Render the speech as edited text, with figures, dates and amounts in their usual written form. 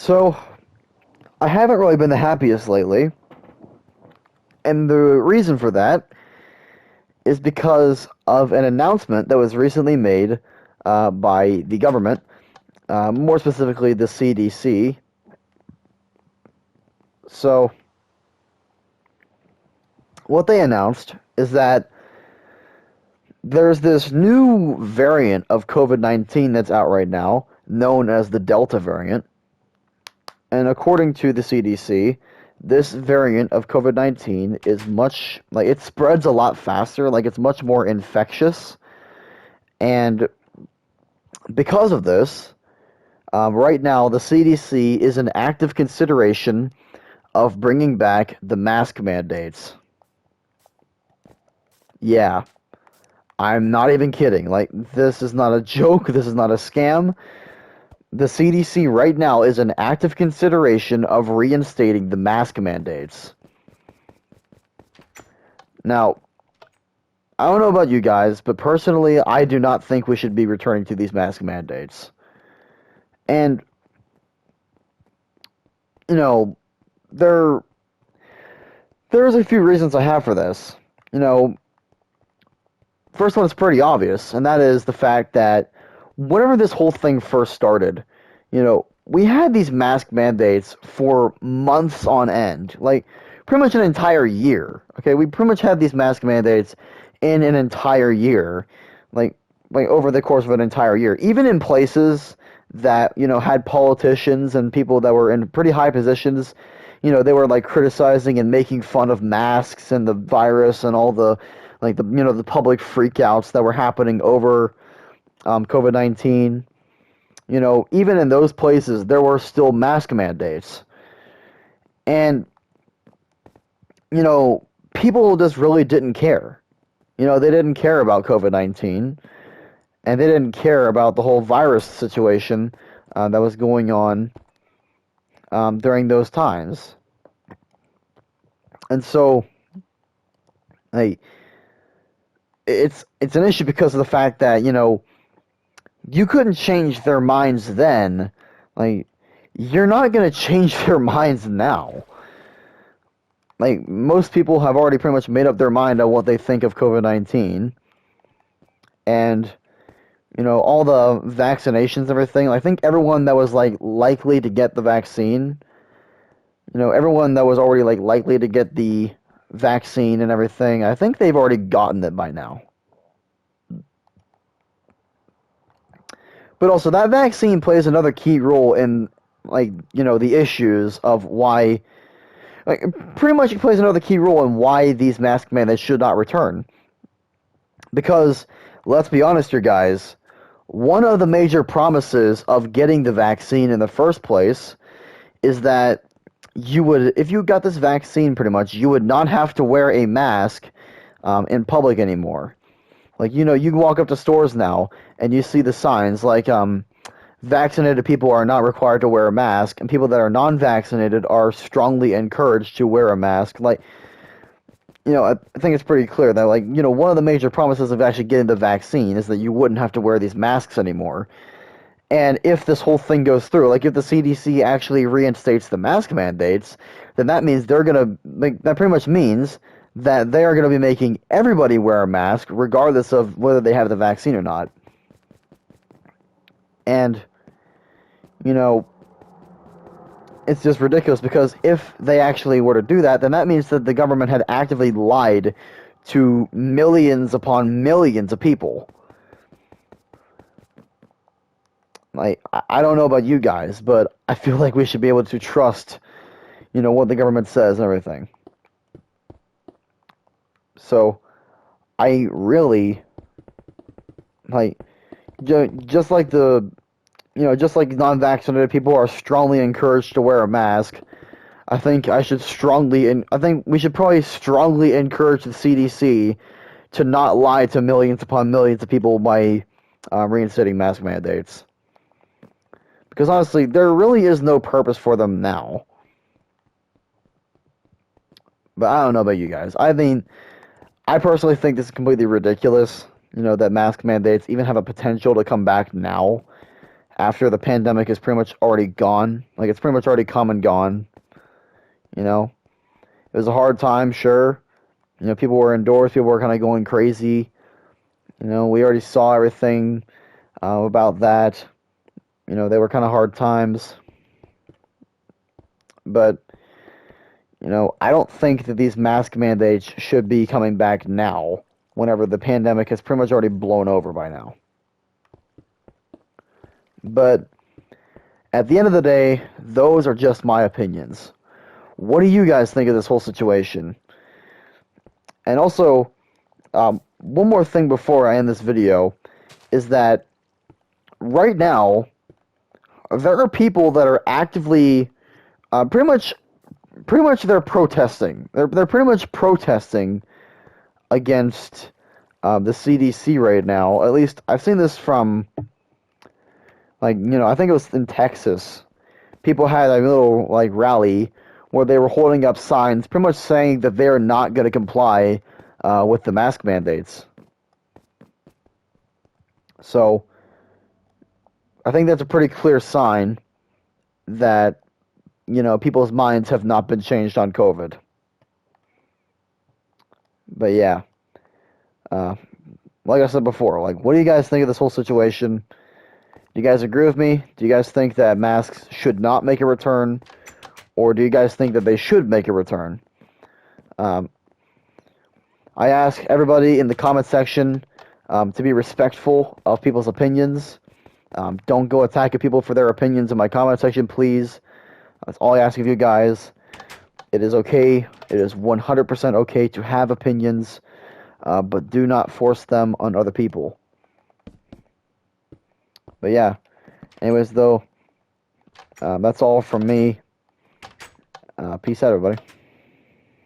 So, I haven't really been the happiest lately, and the reason for that is because of an announcement that was recently made by the government, more specifically the CDC. So, what they announced is that there's this new variant of COVID-19 that's out right now, known as the Delta variant. And according to the CDC, this variant of COVID-19 is much, like, it spreads a lot faster, like, it's much more infectious. And because of this, right now, the CDC is in active consideration of bringing back the mask mandates. Yeah, I'm not even kidding. Like, this is not a joke, this is not a scam. The CDC right now is in active consideration of reinstating the mask mandates. Now, I don't know about you guys, but personally, I do not think we should be returning to these mask mandates. And, you know, there's a few reasons I have for this. You know, first one is pretty obvious, and that is the fact that whenever this whole thing first started, we had these mask mandates for months on end, like pretty much an entire year. Okay, we pretty much had these mask mandates in an entire year, like over the course of an entire year, even in places that had politicians and people that were in pretty high positions. They were like criticizing and making fun of masks and the virus and all the the public freakouts that were happening over COVID-19. Even in those places, there were still mask mandates. And, people just really didn't care. They didn't care about COVID-19, and they didn't care about the whole virus situation that was going on during those times. And so, like, it's an issue because of the fact that, you couldn't change their minds then. Like, you're not going to change their minds now. Like, most people have already pretty much made up their mind on what they think of COVID-19. And, all the vaccinations and everything. I think everyone that was, like, likely to get the vaccine, everyone that was already, like, likely to get the vaccine and everything, I think they've already gotten it by now. But also, that vaccine plays another key role in, the issues of why, pretty much it plays another key role in why these mask mandates should not return. Because, let's be honest here, guys, one of the major promises of getting the vaccine in the first place is that if you got this vaccine, pretty much, you would not have to wear a mask in public anymore. Like, you can walk up to stores now, and you see the signs, like, vaccinated people are not required to wear a mask, and people that are non-vaccinated are strongly encouraged to wear a mask. Like, I think it's pretty clear that, like, one of the major promises of actually getting the vaccine is that you wouldn't have to wear these masks anymore. And if this whole thing goes through, like, if the CDC actually reinstates the mask mandates, then that means that pretty much means that they are going to be making everybody wear a mask, regardless of whether they have the vaccine or not. And, it's just ridiculous, because if they actually were to do that, then that means that the government had actively lied to millions upon millions of people. Like, I don't know about you guys, but I feel like we should be able to trust, what the government says and everything. So, I really, like, just like just like non-vaccinated people are strongly encouraged to wear a mask, I think we should probably strongly encourage the CDC to not lie to millions upon millions of people by reinstating mask mandates. Because honestly, there really is no purpose for them now. But I don't know about you guys. I mean, I personally think this is completely ridiculous, that mask mandates even have a potential to come back now, after the pandemic is pretty much already gone. Like, it's pretty much already come and gone. You know, it was a hard time, sure. You know, people were indoors, people were kind of going crazy. You know, we already saw everything about that. You know, they were kind of hard times. But, you know, I don't think that these mask mandates should be coming back now, whenever the pandemic has pretty much already blown over by now. But at the end of the day, those are just my opinions. What do you guys think of this whole situation? And also, one more thing before I end this video is that right now, there are people that are actively, pretty much they're protesting. They're pretty much protesting against the CDC right now. At least I've seen this from, like, you know, I think it was in Texas. People had a little, like, rally where they were holding up signs pretty much saying that they're not going to comply with the mask mandates. So I think that's a pretty clear sign that, you know, people's minds have not been changed on COVID. But yeah, like I said before, like, what do you guys think of this whole situation? Do you guys agree with me? Do you guys think that masks should not make a return? Or do you guys think that they should make a return? I ask everybody in the comment section to be respectful of people's opinions. Don't go attacking people for their opinions in my comment section, please. That's all I ask of you guys. It is okay. It is 100% okay to have opinions, but do not force them on other people. But yeah, anyways, though, that's all from me. Peace out, everybody.